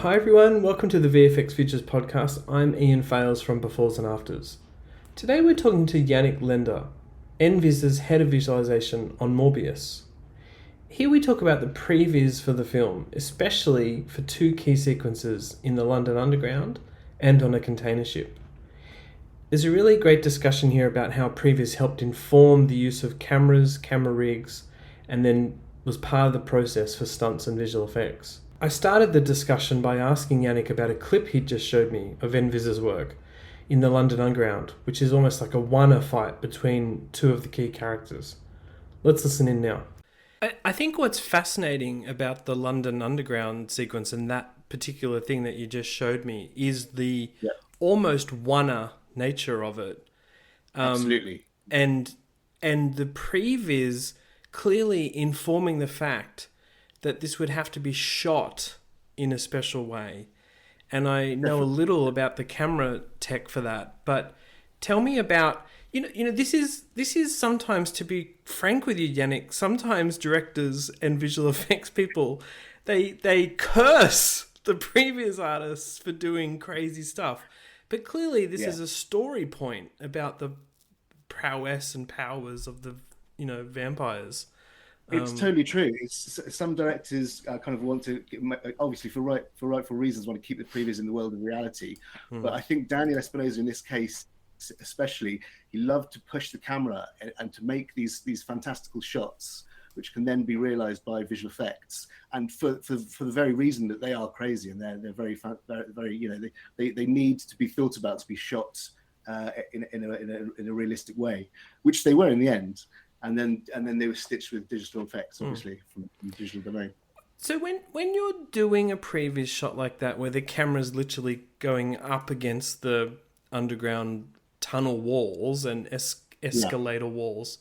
Hi everyone, welcome to the VFX Futures podcast. I'm Ian Fales from Befores and Afters. Today we're talking to Janek Lender, NVIZ's Head of Visualisation on Morbius. Here we talk about the previs for the film, especially for two key sequences in the London Underground and on a container ship. There's a really great discussion here about how previs helped inform the use of cameras, camera rigs, and then was part of the process for stunts and visual effects. I started the discussion by asking Janek about a clip he'd just showed me of NVIZ's work in the London Underground, which is almost like a one-er fight between two of the key characters. Let's listen in now. I think what's fascinating about the London Underground sequence and that particular thing that you just showed me is the almost one-er nature of it. Absolutely. And the previs clearly informing the fact that this would have to be shot in a special way. And I know a little about the camera tech for that, but tell me about, this is sometimes, to be frank with you, Janek, sometimes directors and visual effects people, they curse the previous artists for doing crazy stuff. But clearly this is a story point about the prowess and powers of the, vampires. It's totally true. Some directors kind of want to, obviously for rightful reasons, want to keep the previs in the world of reality. But I think Daniel Espinosa in this case, especially, he loved to push the camera and to make these fantastical shots, which can then be realized by visual effects. And for the very reason that they are crazy and they're very, they need to be thought about to be shot in a realistic way, which they were in the end. And then they were stitched with digital effects, obviously, from the digital domain. So when you're doing a previs shot like that, where the camera's literally going up against the underground tunnel walls and escalator walls,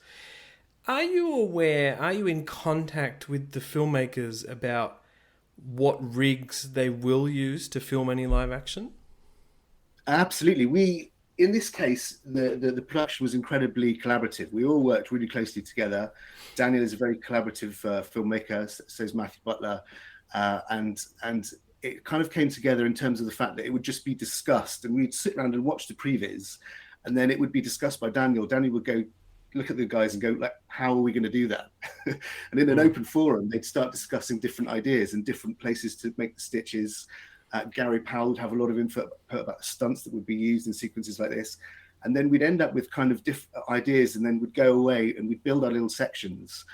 are you in contact with the filmmakers about what rigs they will use to film any live action? Absolutely. In this case, the production was incredibly collaborative. We all worked really closely together. Daniel is a very collaborative filmmaker, so is Matthew Butler. And it kind of came together in terms of the fact that it would just be discussed and we'd sit around and watch the previs and then it would be discussed by Daniel. Daniel would go look at the guys and go, like, how are we going to do that? And in an open forum, they'd start discussing different ideas and different places to make the stitches. Gary Powell would have a lot of info about the stunts that would be used in sequences like this. And then we'd end up with kind of different ideas and then we'd go away and we'd build our little sections.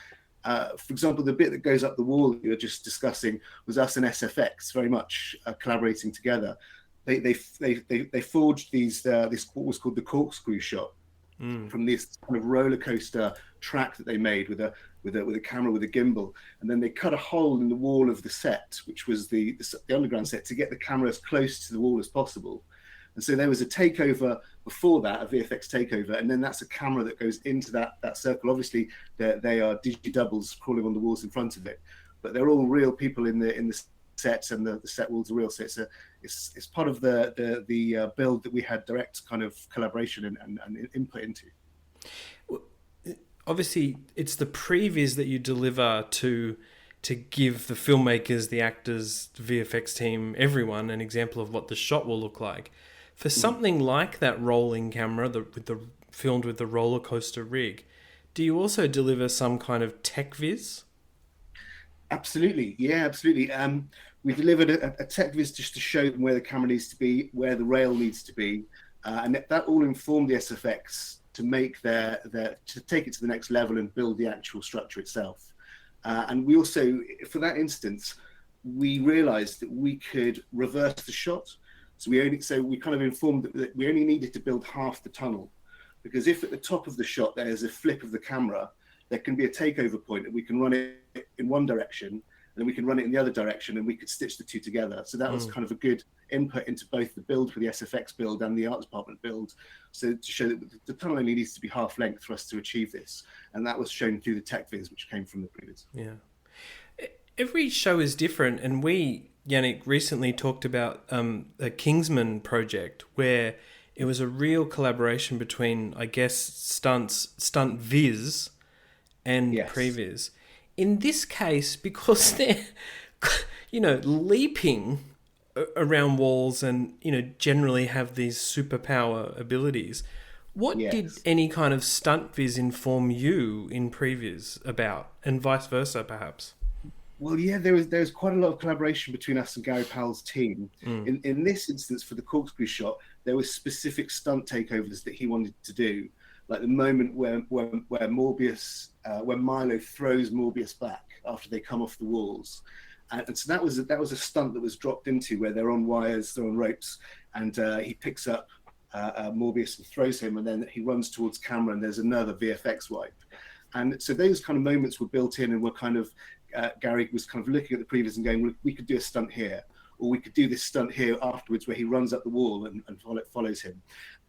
For example, the bit that goes up the wall that you were just discussing was us and SFX very much collaborating together. They forged this what was called the corkscrew shot from this kind of roller coaster track that they made with a camera with a gimbal, and then they cut a hole in the wall of the set, which was the underground set, to get the camera as close to the wall as possible. And so there was a takeover before that, a VFX takeover, and then that's a camera that goes into that circle. Obviously, they are digi doubles crawling on the walls in front of it, but they're all real people in the sets, and the set walls are real. So it's part of the build that we had direct kind of collaboration and input into. Obviously, it's the previs that you deliver to give the filmmakers, the actors, the VFX team, everyone an example of what the shot will look like. For something like that rolling camera, filmed with the roller coaster rig, do you also deliver some kind of Techvis? Absolutely, yeah, absolutely. We delivered a Techvis just to show them where the camera needs to be, where the rail needs to be, and that all informed the SFX to make to take it to the next level and build the actual structure itself. And we also, for that instance, we realized that we could reverse the shot. So we kind of informed that we only needed to build half the tunnel, because if at the top of the shot there's a flip of the camera, there can be a takeover point and we can run it in one direction and then we can run it in the other direction and we could stitch the two together. So that was kind of a good input into both the build for the SFX build and the art department build. So to show that the tunnel only needs to be half length for us to achieve this. And that was shown through the Techvis, which came from the previs. Yeah. Every show is different. And we, Janek, recently talked about a Kingsman project where it was a real collaboration between, I guess, Stuntvis and previs. In this case, because they're, leaping around walls and, generally have these superpower abilities. What did Yes. any kind of Stuntvis inform you in previs about, and vice versa, perhaps? Well, yeah, there was quite a lot of collaboration between us and Gary Powell's team. Mm. In this instance, for the corkscrew shot, there were specific stunt takeovers that he wanted to do, like the moment where Morbius, when Milo throws Morbius back after they come off the walls, and so that was a stunt that was dropped into where they're on wires, they're on ropes, and he picks up Morbius and throws him, and then he runs towards camera, and there's another VFX wipe. And so those kind of moments were built in, and were kind of Gary was kind of looking at the previs and going, well, we could do a stunt here, or we could do this stunt here afterwards where he runs up the wall and follows him.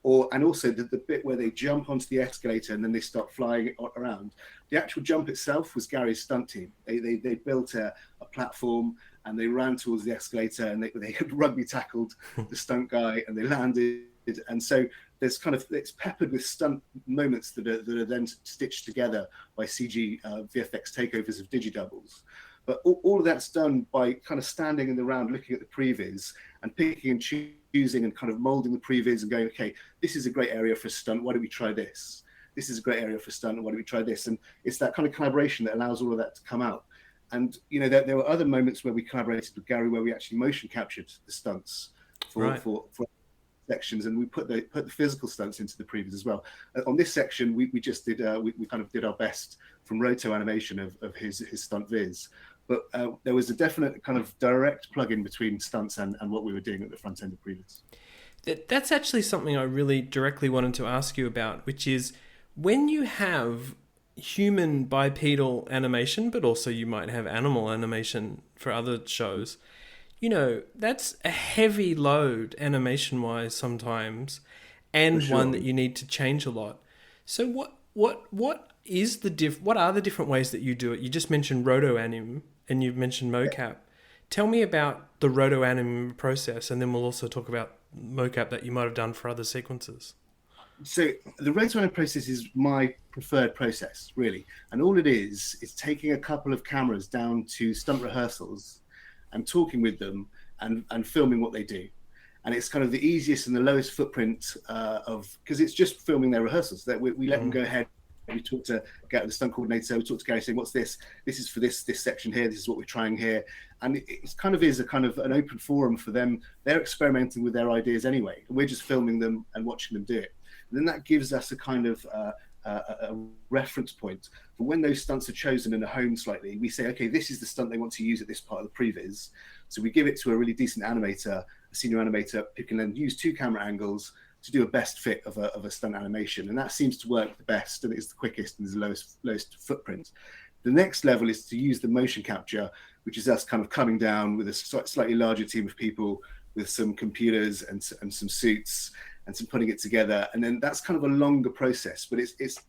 And also the bit where they jump onto the escalator and then they start flying around. The actual jump itself was Gary's stunt team. They built a platform and they ran towards the escalator, and they had rugby tackled the stunt guy, and they landed. And so it's peppered with stunt moments that are then stitched together by CG VFX takeovers of digidoubles. But all of that's done by kind of standing in the round, looking at the previs and picking and choosing and kind of molding the previs and going, okay, this is a great area for a stunt. Why don't we try this? This is a great area for a stunt. And why don't we try this? And it's that kind of collaboration that allows all of that to come out. And, there were other moments where we collaborated with Gary, where we actually motion captured the stunts for sections, and we put the physical stunts into the previs as well. On this section, we just did we kind of did our best from roto animation of his Stuntvis, but there was a definite kind of direct plug-in between stunts and what we were doing at the front end of previs. That's actually something I really directly wanted to ask you about, which is when you have human bipedal animation, but also you might have animal animation for other shows. That's a heavy load animation-wise sometimes, and Sure. one that you need to change a lot. So what are the different ways that you do it? You just mentioned roto-anim and you've mentioned mocap. Tell me about the roto-anim process, and then we'll also talk about mocap that you might have done for other sequences. So the roto-anim process is my preferred process, really. And all it is taking a couple of cameras down to stunt rehearsals and talking with them and filming what they do. And it's kind of the easiest and the lowest footprint because it's just filming their rehearsals. That we let them go ahead. We talk to the stunt coordinator. We talk to Gary saying, "What's this? This is for this section here. This is what we're trying here." And it kind of is an open forum for them. They're experimenting with their ideas anyway, and we're just filming them and watching them do it. And then that gives us a kind of a reference point for when those stunts are chosen and are honed slightly. We say, okay, this is the stunt they want to use at this part of the previs. So we give it to a really decent animator, a senior animator, who can then use 2 camera angles to do a best fit of a stunt animation. And that seems to work the best, and it's the quickest and is the lowest footprint. The next level is to use the motion capture, which is us kind of coming down with a slightly larger team of people with some computers and some suits and some putting it together. And then that's kind of a longer process, but it's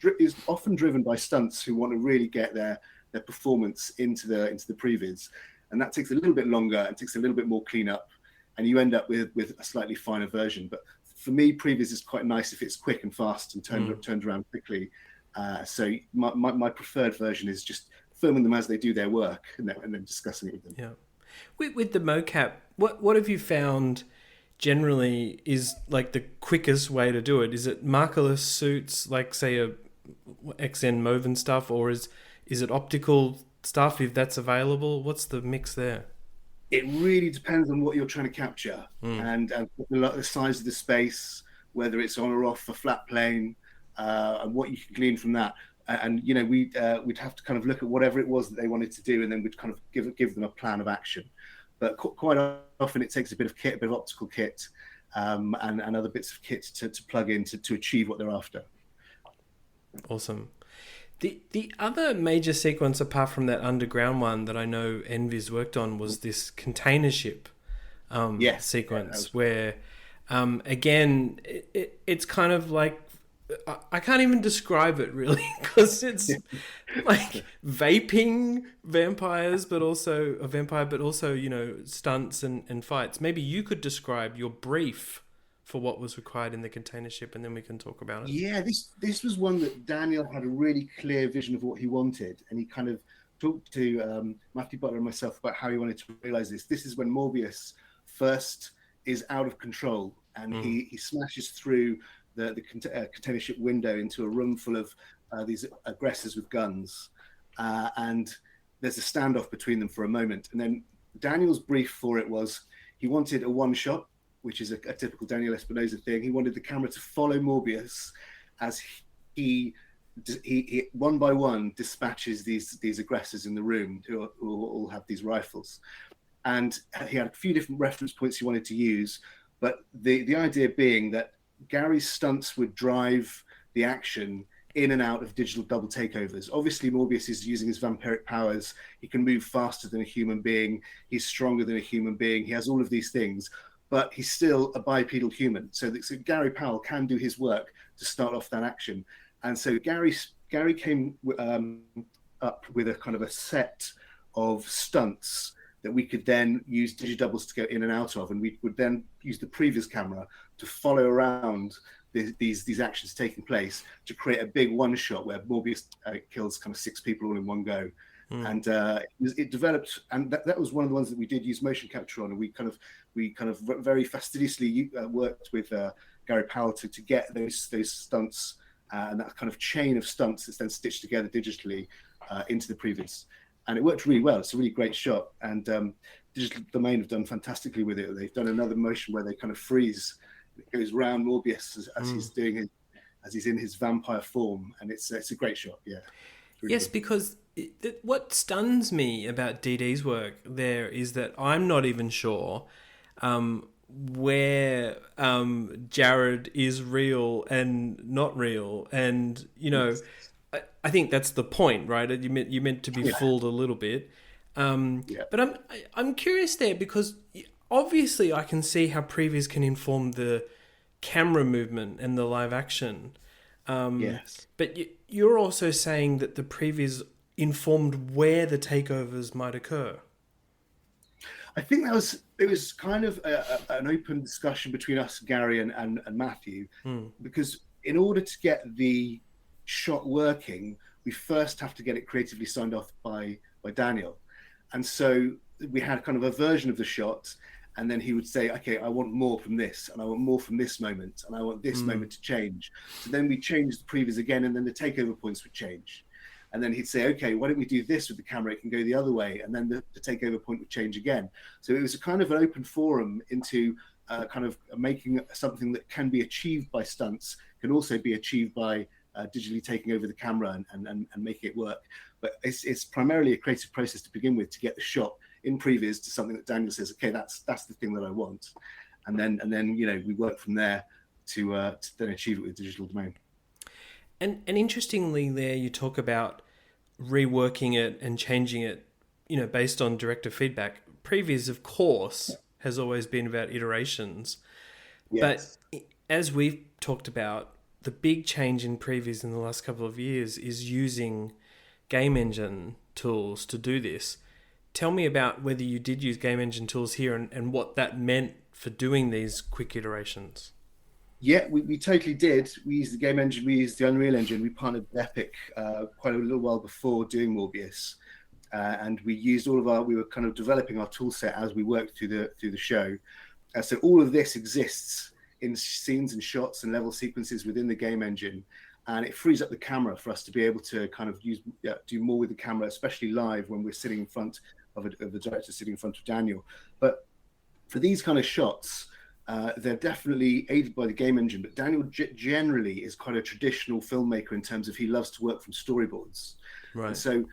often driven by stunts who want to really get their performance into the previs. And that takes a little bit longer and takes a little bit more cleanup, and you end up with a slightly finer version. But for me, previs is quite nice if it's quick and fast and turned around quickly. So my preferred version is just filming them as they do their work and then discussing it with them. Yeah. With the mocap, what have you found generally is like the quickest way to do it? Is it markerless suits, like say a XN Moven stuff, or is it optical stuff if that's available? What's the mix there? It really depends on what you're trying to capture and the size of the space, whether it's on or off a flat plane, and what you can glean from that. And we'd have to kind of look at whatever it was that they wanted to do, and then we'd kind of give them a plan of action. But quite often it takes a bit of kit, a bit of optical kit, and other bits of kit to plug in to achieve what they're after. Awesome. The other major sequence apart from that underground one that I know NVIZ worked on was this container ship sequence where, again, it's kind of like, I can't even describe it really, because it's like vaping vampires, but also a vampire, but also, stunts and fights. Maybe you could describe your brief for what was required in the container ship, and then we can talk about it. Yeah, this was one that Daniel had a really clear vision of what he wanted, and he kind of talked to Matthew Butler and myself about how he wanted to realize this. This is when Morbius first is out of control, and he smashes through the container ship window into a room full of these aggressors with guns, and there's a standoff between them for a moment. And then Daniel's brief for it was he wanted a one shot, which is a typical Daniel Espinosa thing. He wanted the camera to follow Morbius as he one by one dispatches these aggressors in the room who all have these rifles. And he had a few different reference points he wanted to use, but the idea being that Gary's stunts would drive the action in and out of digital double takeovers. Obviously, Morbius is using his vampiric powers. He can move faster than a human being. He's stronger than a human being. He has all of these things, but he's still a bipedal human. So Gary Powell can do his work to start off that action. And so Gary came up with a kind of a set of stunts that we could then use digidoubles to go in and out of, and we would then use the previs camera to follow around these actions taking place to create a big one shot where Morbius kills kind of 6 people all in one go. And it developed, and that was one of the ones that we did use motion capture on, and we kind of very fastidiously worked with Gary Powell to get those stunts and that kind of chain of stunts that's then stitched together digitally into the previs. And it worked really well. It's a really great shot. And Digital Domain have done fantastically with it. They've done another motion where they kind of freeze. It goes round Morbius as he's doing as he's in his vampire form. And it's a great shot. Yeah. Really yes, good. Because what stuns me about DD's work there is that I'm not even sure where Jared is real and not real. And, Yes. I think that's the point, right? You meant to be fooled a little bit, but I'm curious there because obviously I can see how previs can inform the camera movement and the live action. Yes. But you're also saying that the previs informed where the takeovers might occur. I think it was kind of an open discussion between us, Gary and Matthew, because in order to get the shot working, we first have to get it creatively signed off by Daniel. And so we had kind of a version of the shot, and then he would say, okay, I want more from this, and I want more from this moment, and I want this moment to change. So then we changed the previs again, and then the takeover points would change. And then he'd say, okay, why don't we do this with the camera? It can go the other way. And then the takeover point would change again. So it was a kind of an open forum into kind of making something that can be achieved by stunts, can also be achieved by digitally taking over the camera and making it work. But it's primarily a creative process to begin with to get the shot in previs to something that Daniel says, okay, that's the thing that I want. And then we work from there to then achieve it with Digital Domain. And interestingly there you talk about reworking it and changing it, based on director feedback. Previs, of course, has always been about iterations. Yes. But as we've talked about, the big change in previs in the last couple of years is using game engine tools to do this. Tell me about whether you did use game engine tools here and what that meant for doing these quick iterations. Yeah, we totally did. We used the game engine. We used the Unreal Engine. We partnered with Epic quite a little while before doing Morbius, and we used we were kind of developing our tool set as we worked through the show. So all of this exists in scenes and shots and level sequences within the game engine, and it frees up the camera for us to be able to kind of do more with the camera, especially live when we're sitting in front of the director sitting in front of Daniel. But for these kind of shots, they're definitely aided by the game engine, but Daniel generally is quite a traditional filmmaker in terms of he loves to work from storyboards. Right. And so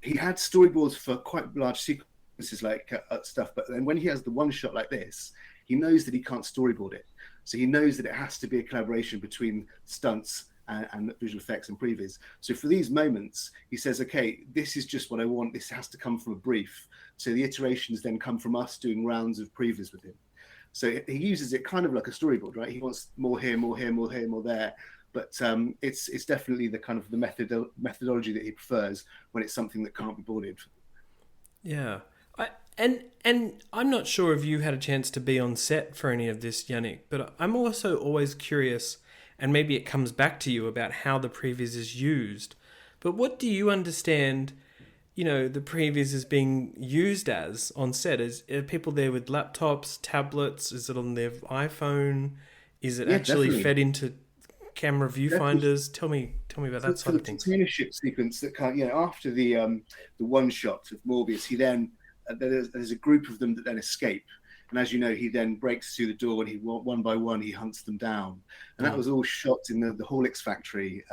he had storyboards for quite large sequences like stuff, but then when he has the one shot like this, he knows that he can't storyboard it. So he knows that it has to be a collaboration between stunts and visual effects and previs. So for these moments, he says, okay, this is just what I want. This has to come from a brief. So the iterations then come from us doing rounds of previs with him. So he uses it kind of like a storyboard, right? He wants more here, more here, more here, more there. But it's definitely the kind of the methodology that he prefers when it's something that can't be boarded. Yeah. And I'm not sure if you had a chance to be on set for any of this, Janek, but I'm also always curious, and maybe it comes back to you, about how the previs is used. But what do you understand the previs is being used as on set? Are people there with laptops, tablets? Is it on their iPhone? Is it Yeah, actually definitely. fed into camera Definitely. viewfinders? Tell me about that For side the of things. container ship sequence that kind of, after the one shot of Morbius, he then there's a group of them that then escape, and as you know, he then breaks through the door and he one by one he hunts them down, and that Mm. was all shot in the Horlicks factory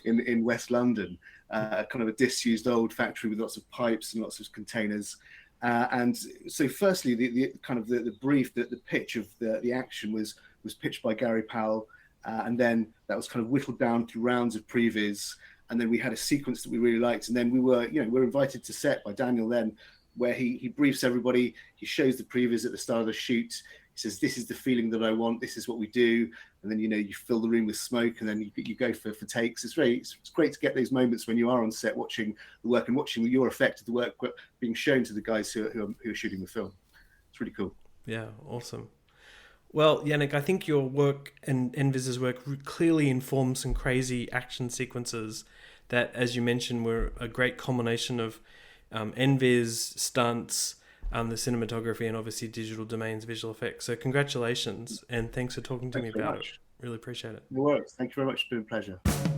in West London, kind of a disused old factory with lots of pipes and lots of containers. And so, firstly, the kind of the brief, the pitch of the action was pitched by Gary Powell, and then that was kind of whittled down through rounds of previs, and then we had a sequence that we really liked, and then we were invited to set by Daniel then, where he briefs everybody, he shows the previs at the start of the shoot, he says, this is the feeling that I want, this is what we do, and then you fill the room with smoke, and then you go for takes. It's great to get those moments when you are on set watching the work and watching your effect of the work being shown to the guys who are shooting the film. It's really cool. Yeah, awesome. Well, Yannick, I think your work and NVIZ's work clearly informs some crazy action sequences that, as you mentioned, were a great combination of NVIZ, stunts, the cinematography, and obviously digital domains, visual effects. So congratulations, and thanks for talking to me Thanks very about it. much. Really appreciate it. No worries. Thank you very much. It's been a pleasure.